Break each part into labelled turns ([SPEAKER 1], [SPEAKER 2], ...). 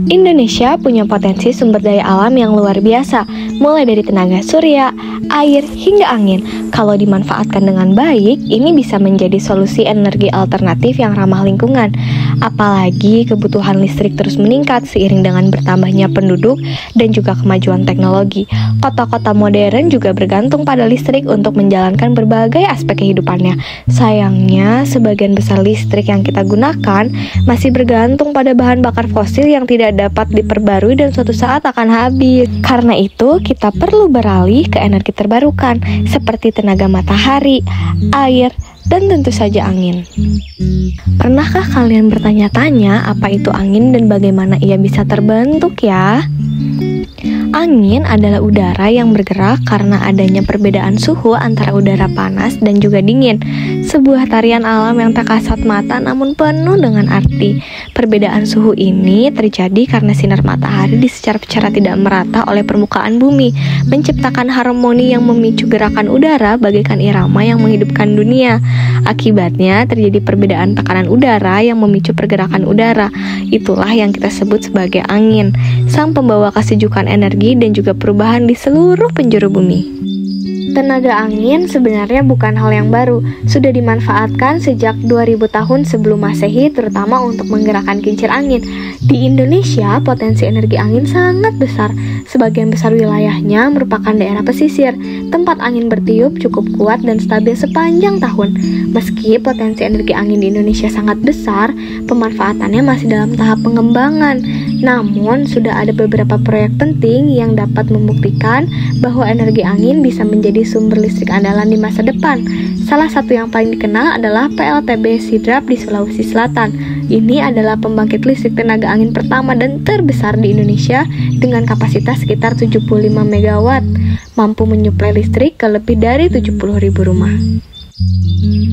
[SPEAKER 1] Indonesia punya potensi sumber daya alam yang luar biasa, mulai dari tenaga surya, air, hingga angin. Kalau dimanfaatkan dengan baik, ini bisa menjadi solusi energi alternatif yang ramah lingkungan. Apalagi kebutuhan listrik terus meningkat seiring dengan bertambahnya penduduk dan juga kemajuan teknologi. Kota-kota modern juga bergantung pada listrik untuk menjalankan berbagai aspek kehidupannya. Sayangnya, sebagian besar listrik yang kita gunakan masih bergantung pada bahan bakar fosil yang tidak dapat diperbarui dan suatu saat akan habis. Karena itu, kita perlu beralih ke energi terbarukan seperti tenaga matahari, air, dan tentu saja angin. Pernahkah kalian bertanya-tanya apa itu angin dan bagaimana ia bisa terbentuk ya? Angin adalah udara yang bergerak karena adanya perbedaan suhu antara udara panas dan juga dingin. Sebuah tarian alam yang tak kasat mata namun penuh dengan arti. Perbedaan suhu ini terjadi karena sinar matahari secara tidak merata oleh permukaan bumi, menciptakan harmoni yang memicu gerakan udara bagaikan irama yang menghidupkan dunia. Akibatnya terjadi perbedaan tekanan udara yang memicu pergerakan udara. Itulah yang kita sebut sebagai angin, sang pembawa kesejukan energi dan juga perubahan di seluruh penjuru bumi. Tenaga angin sebenarnya bukan hal yang baru, sudah dimanfaatkan sejak 2000 tahun sebelum Masehi, terutama untuk menggerakkan kincir angin. Di Indonesia, potensi energi angin sangat besar. Sebagian besar wilayahnya merupakan daerah pesisir, tempat angin bertiup cukup kuat dan stabil sepanjang tahun. Meski potensi energi angin di Indonesia sangat besar, pemanfaatannya masih dalam tahap pengembangan. Namun, sudah ada beberapa proyek penting yang dapat membuktikan bahwa energi angin bisa menjadi sumber listrik andalan di masa depan. Salah satu yang paling dikenal adalah PLTB Sidrap di Sulawesi Selatan. Ini adalah pembangkit listrik tenaga angin pertama dan terbesar di Indonesia dengan kapasitas sekitar 75 MW, mampu menyuplai listrik ke lebih dari 70.000 rumah.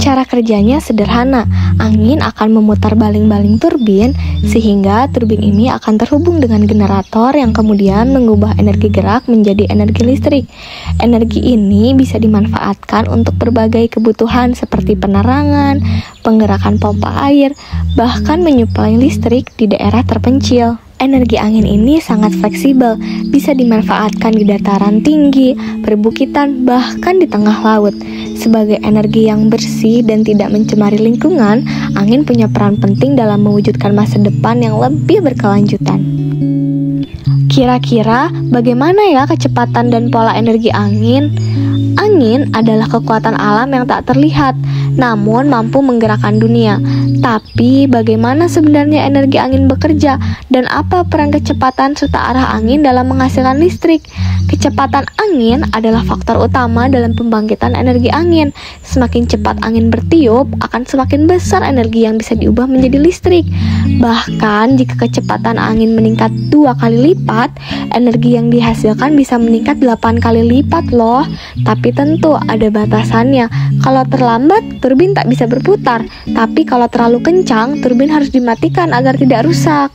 [SPEAKER 1] Cara kerjanya sederhana, angin akan memutar baling-baling turbin sehingga turbin ini akan terhubung dengan generator yang kemudian mengubah energi gerak menjadi energi listrik. Energi ini bisa dimanfaatkan untuk berbagai kebutuhan seperti penerangan, penggerakan pompa air, bahkan menyuplai listrik di daerah terpencil. Energi angin ini sangat fleksibel, bisa dimanfaatkan di dataran tinggi, perbukitan, bahkan di tengah laut. Sebagai energi yang bersih dan tidak mencemari lingkungan, angin punya peran penting dalam mewujudkan masa depan yang lebih berkelanjutan. Kira-kira bagaimana ya kecepatan dan pola energi angin? Angin adalah kekuatan alam yang tak terlihat, namun mampu menggerakkan dunia. Tapi bagaimana sebenarnya energi angin bekerja dan apa peran kecepatan serta arah angin dalam menghasilkan listrik? Kecepatan angin adalah faktor utama dalam pembangkitan energi angin. Semakin cepat angin bertiup, akan semakin besar energi yang bisa diubah menjadi listrik. Bahkan jika kecepatan angin meningkat 2 kali lipat, energi yang dihasilkan bisa meningkat 8 kali lipat loh. Tapi tentu ada batasannya. Kalau terlambat, turbin tak bisa berputar. Tapi kalau terlalu kencang, turbin harus dimatikan agar tidak rusak.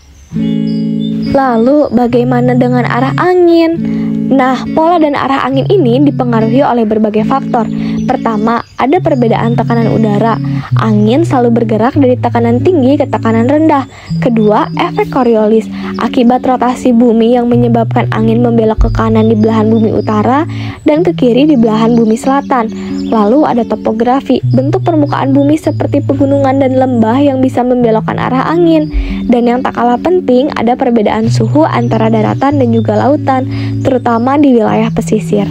[SPEAKER 1] Lalu bagaimana dengan arah angin? Nah, pola dan arah angin ini dipengaruhi oleh berbagai faktor. Pertama, ada perbedaan tekanan udara. Angin selalu bergerak dari tekanan tinggi ke tekanan rendah. Kedua, efek Coriolis. Akibat rotasi bumi yang menyebabkan angin membelok ke kanan di belahan bumi utara dan ke kiri di belahan bumi selatan. Lalu ada topografi, bentuk permukaan bumi seperti pegunungan dan lembah yang bisa membelokkan arah angin. Dan yang tak kalah penting, ada perbedaan suhu antara daratan dan juga lautan, terutama di wilayah pesisir.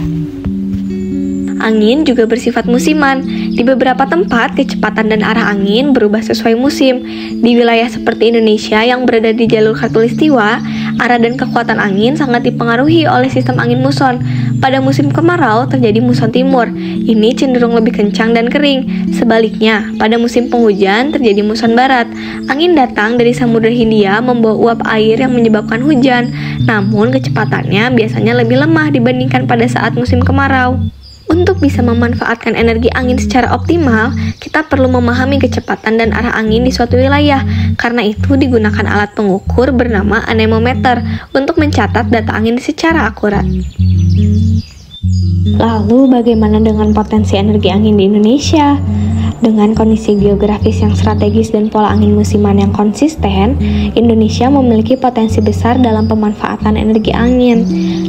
[SPEAKER 1] Angin juga bersifat musiman. Di beberapa tempat, kecepatan dan arah angin berubah sesuai musim. Di wilayah seperti Indonesia yang berada di jalur khatulistiwa, arah dan kekuatan angin sangat dipengaruhi oleh sistem angin muson. Pada musim kemarau terjadi muson timur. Ini cenderung lebih kencang dan kering. Sebaliknya, pada musim penghujan terjadi muson barat. Angin datang dari Samudra Hindia membawa uap air yang menyebabkan hujan. Namun kecepatannya biasanya lebih lemah dibandingkan pada saat musim kemarau. Untuk bisa memanfaatkan energi angin secara optimal, kita perlu memahami kecepatan dan arah angin di suatu wilayah. Karena itu digunakan alat pengukur bernama anemometer untuk mencatat data angin secara akurat. Lalu bagaimana dengan potensi energi angin di Indonesia? Dengan kondisi geografis yang strategis dan pola angin musiman yang konsisten, Indonesia memiliki potensi besar dalam pemanfaatan energi angin.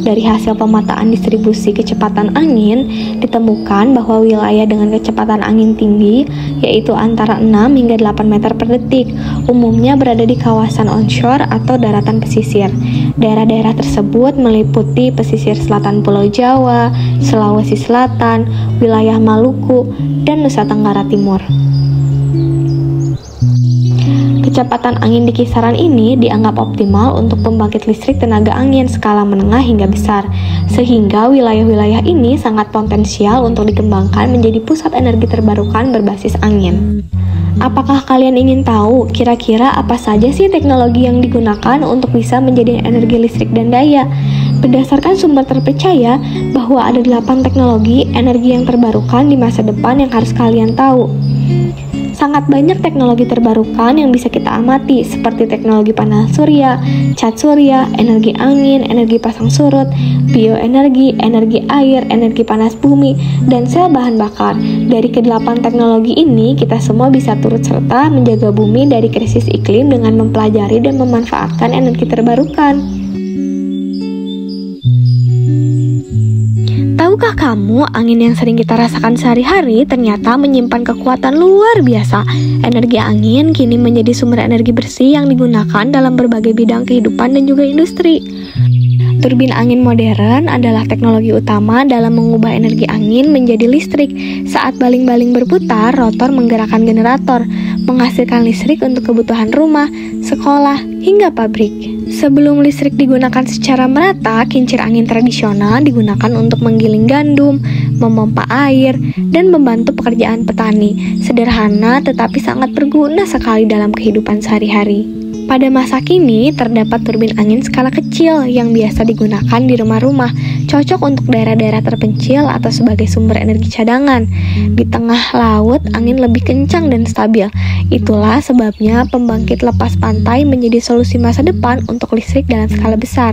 [SPEAKER 1] Dari hasil pemetaan distribusi kecepatan angin, ditemukan bahwa wilayah dengan kecepatan angin tinggi, yaitu antara 6 hingga 8 meter per detik, umumnya berada di kawasan onshore atau daratan pesisir. Daerah-daerah tersebut meliputi pesisir selatan Pulau Jawa, Sulawesi Selatan, wilayah Maluku, dan Nusa Tenggara Timur. Kecepatan angin di kisaran ini dianggap optimal untuk pembangkit listrik tenaga angin skala menengah hingga besar, sehingga wilayah-wilayah ini sangat potensial untuk dikembangkan menjadi pusat energi terbarukan berbasis angin. Apakah kalian ingin tahu kira-kira apa saja sih teknologi yang digunakan untuk bisa menjadi energi listrik dan daya? Berdasarkan sumber terpercaya bahwa ada 8 teknologi energi yang terbarukan di masa depan yang harus kalian tahu. Sangat banyak teknologi terbarukan yang bisa kita amati, seperti teknologi panas surya, cat surya, energi angin, energi pasang surut, bioenergi, energi air, energi panas bumi, dan sel bahan bakar. Dari ke-8 teknologi ini, kita semua bisa turut serta menjaga bumi dari krisis iklim dengan mempelajari dan memanfaatkan energi terbarukan. Tahukah kamu, angin yang sering kita rasakan sehari-hari ternyata menyimpan kekuatan luar biasa. Energi angin kini menjadi sumber energi bersih yang digunakan dalam berbagai bidang kehidupan dan juga industri. Turbin angin modern adalah teknologi utama dalam mengubah energi angin menjadi listrik. Saat baling-baling berputar, rotor menggerakkan generator, menghasilkan listrik untuk kebutuhan rumah, sekolah, hingga pabrik. Sebelum listrik digunakan secara merata, kincir angin tradisional digunakan untuk menggiling gandum, memompa air, dan membantu pekerjaan petani. Sederhana tetapi sangat berguna sekali dalam kehidupan sehari-hari. Pada masa kini, terdapat turbin angin skala kecil yang biasa digunakan di rumah-rumah, cocok untuk daerah-daerah terpencil atau sebagai sumber energi cadangan. Di tengah laut, angin lebih kencang dan stabil. Itulah sebabnya pembangkit lepas pantai menjadi solusi masa depan untuk listrik dalam skala besar.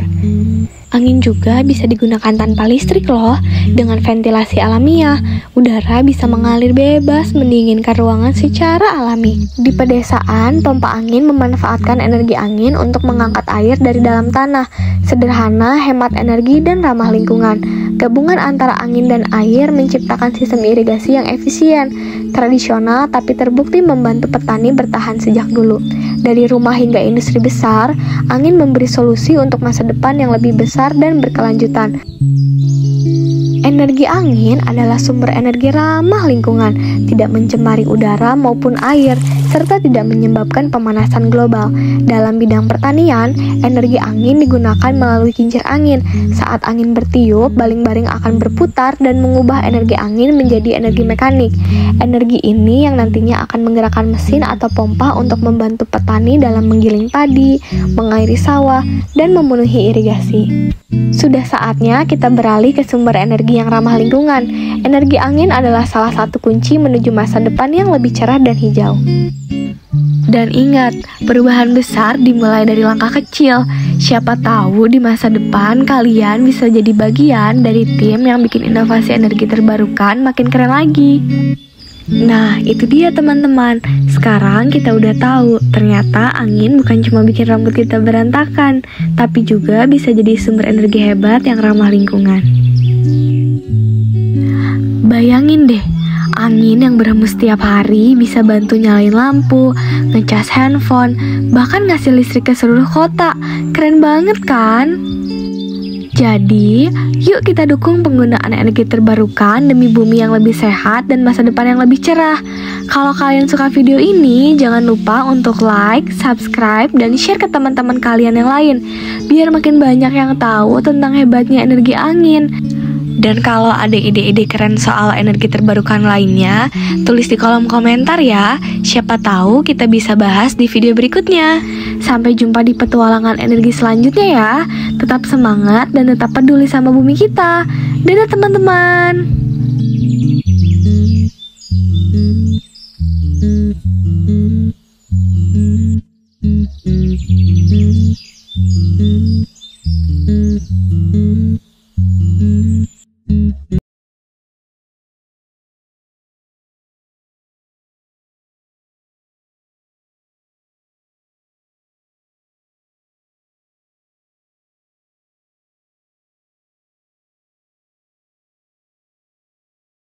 [SPEAKER 1] Angin juga bisa digunakan tanpa listrik loh. Dengan ventilasi alamiah, udara bisa mengalir bebas mendinginkan ruangan secara alami. Di pedesaan, pompa angin memanfaatkan energi angin untuk mengangkat air dari dalam tanah. Sederhana, hemat energi, dan ramah lingkungan. Gabungan antara angin dan air menciptakan sistem irigasi yang efisien, tradisional tapi terbukti membantu petani bertahan sejak dulu. Dari rumah hingga industri besar, angin memberi solusi untuk masa depan yang lebih besar dan berkelanjutan. Energi angin adalah sumber energi ramah lingkungan, tidak mencemari udara maupun air, serta tidak menyebabkan pemanasan global. Dalam bidang pertanian, energi angin digunakan melalui kincir angin. Saat angin bertiup, baling-baling akan berputar dan mengubah energi angin menjadi energi mekanik. Energi ini yang nantinya akan menggerakkan mesin atau pompa untuk membantu petani dalam menggiling padi, mengairi sawah, dan memenuhi irigasi. Sudah saatnya kita beralih ke sumber energi yang ramah lingkungan. Energi angin adalah salah satu kunci menuju masa depan yang lebih cerah dan hijau. Dan ingat, perubahan besar dimulai dari langkah kecil. Siapa tahu di masa depan kalian bisa jadi bagian dari tim yang bikin inovasi energi terbarukan makin keren lagi. Nah, itu dia teman-teman. Sekarang kita udah tahu, ternyata angin bukan cuma bikin rambut kita berantakan, tapi juga bisa jadi sumber energi hebat yang ramah lingkungan. Bayangin deh, angin yang berhembus setiap hari bisa bantu nyalain lampu, ngecas handphone, bahkan ngasih listrik ke seluruh kota. Keren banget kan? Jadi, yuk kita dukung penggunaan energi terbarukan demi bumi yang lebih sehat dan masa depan yang lebih cerah. Kalau kalian suka video ini, jangan lupa untuk like, subscribe, dan share ke teman-teman kalian yang lain, biar makin banyak yang tahu tentang hebatnya energi angin. Dan kalau ada ide-ide keren soal energi terbarukan lainnya, tulis di kolom komentar ya. Siapa tahu kita bisa bahas di video berikutnya. Sampai jumpa di petualangan energi selanjutnya ya. Tetap semangat dan tetap peduli sama bumi kita. Dadah teman-teman.